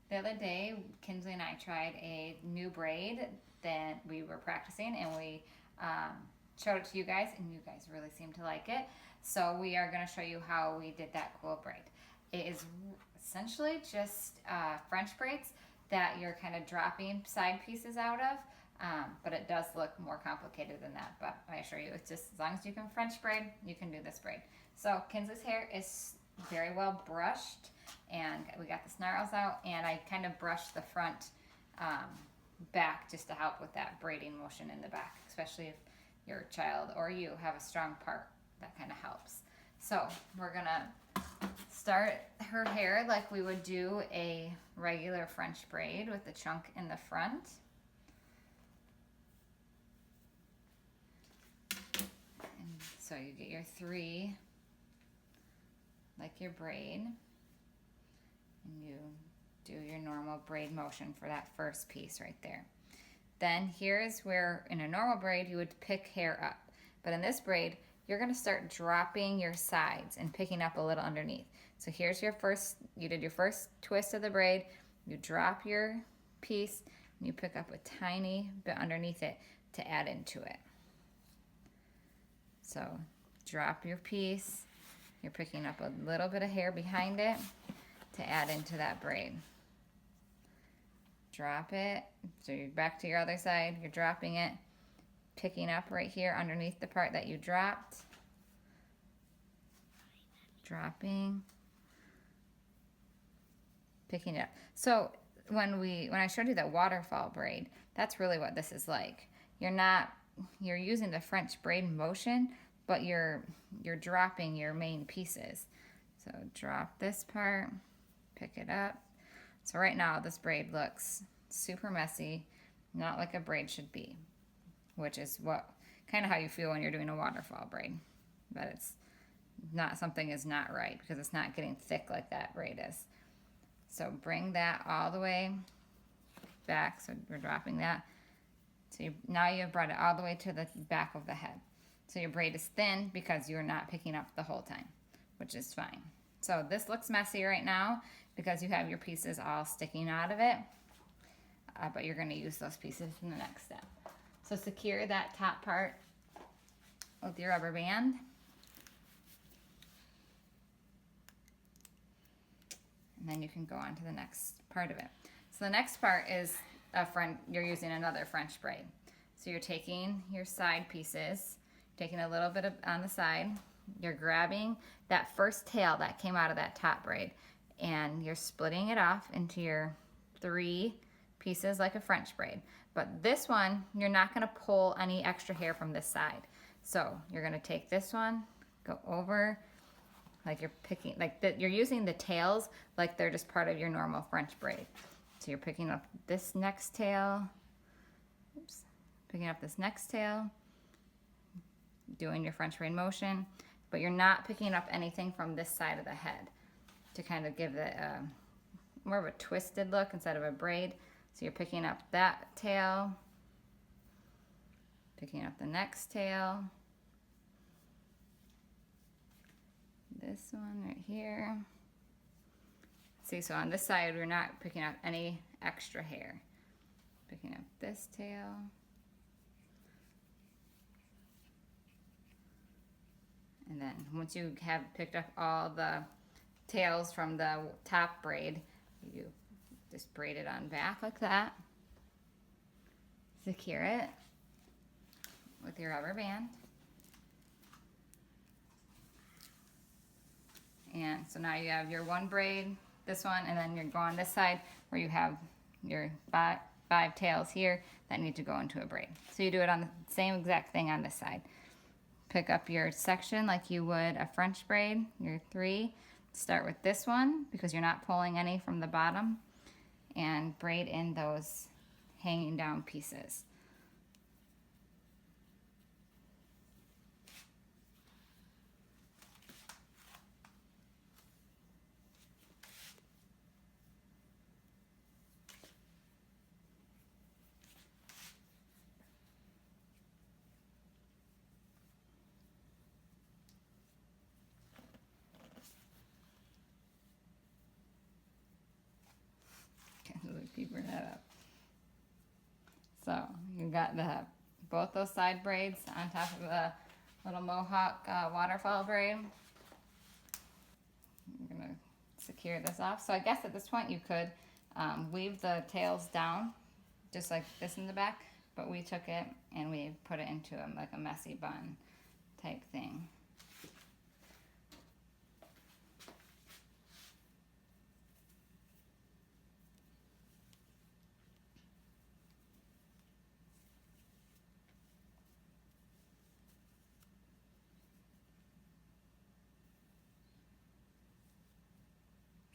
The other day, Kinsley and I tried a new braid that we were practicing, and we showed it to you guys, and you guys really seemed to like it. So we are going to show you how we did that cool braid. It is essentially just French braids that you're kind of dropping side pieces out of, but it does look more complicated than that. But I assure you, it's just as long as you can French braid, you can do this braid. So Kinsley's hair is very well brushed, and we got the snarls out, and I kind of brushed the front back just to help with that braiding motion in the back, especially if your child or you have a strong part. That kind of helps. So we're gonna start her hair like we would do a regular French braid with the chunk in the front. And so you get your 3 like your braid, and you do your normal braid motion for that first piece right there. Then here's where in a normal braid you would pick hair up, but in this braid you're going to start dropping your sides and picking up a little underneath. So here's your first, you did your first twist of the braid, you drop your piece, and you pick up a tiny bit underneath it to add into it. So drop your piece, you're picking up a little bit of hair behind it to add into that braid. Drop it, so you're back to your other side, you're dropping it, picking up right here underneath the part that you dropped, dropping, picking it up. So when I showed you that waterfall braid, that's really what this is like. You're using the French braid motion, but you're dropping your main pieces. So drop this part, pick it up. So right now this braid looks super messy, not like a braid should be, which is what kind of how you feel when you're doing a waterfall braid. But it's not, something is not right because it's not getting thick like that braid is. So bring that all the way back. So we're dropping that. So now you've brought it all the way to the back of the head. So your braid is thin because you're not picking up the whole time, which is fine. So this looks messy right now because you have your pieces all sticking out of it, but you're going to use those pieces in the next step. So secure that top part with your rubber band. And then you can go on to the next part of it. So the next part is you're using another French braid. So you're taking your side pieces, taking a little bit on the side, you're grabbing that first tail that came out of that top braid, and you're splitting it off into your 3 pieces like a French braid. But this one, you're not gonna pull any extra hair from this side. So you're gonna take this one, go over, like you're picking, you're using the tails like they're just part of your normal French braid. So you're picking up this next tail, picking up this next tail, doing your French braid motion, but you're not picking up anything from this side of the head to kind of give it more of a twisted look instead of a braid. So you're picking up that tail, picking up the next tail, this one right here. See, so on this side, we're not picking up any extra hair. Picking up this tail. And then once you have picked up all the tails from the top braid, you just braid it on back like that. Secure it with your rubber band. And so now you have your one braid, this one, and then you're going this side where you have your five tails here that need to go into a braid. So you do it on the same exact thing on this side. Pick up your section like you would a French braid, your 3. Start with this one because you're not pulling any from the bottom, and braid in those hanging down pieces. keep her head up. So you got both those side braids on top of the little mohawk waterfall braid. I'm gonna secure this off. So I guess at this point you could weave the tails down just like this in the back, but we took it and we put it into like a messy bun type thing.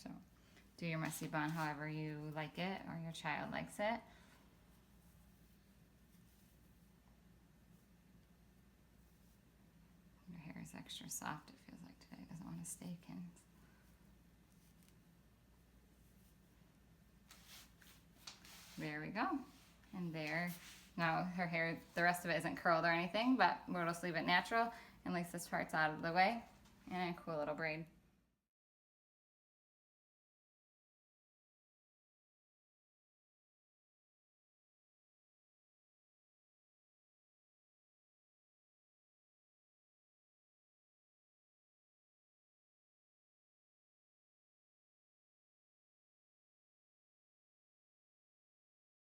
So do your messy bun however you like it or your child likes it. Your hair is extra soft, it feels like today. It doesn't want to stay, Kins. There we go. And there, now her hair, the rest of it isn't curled or anything, but we'll just leave it natural. And at least this part's out of the way. And a cool little braid.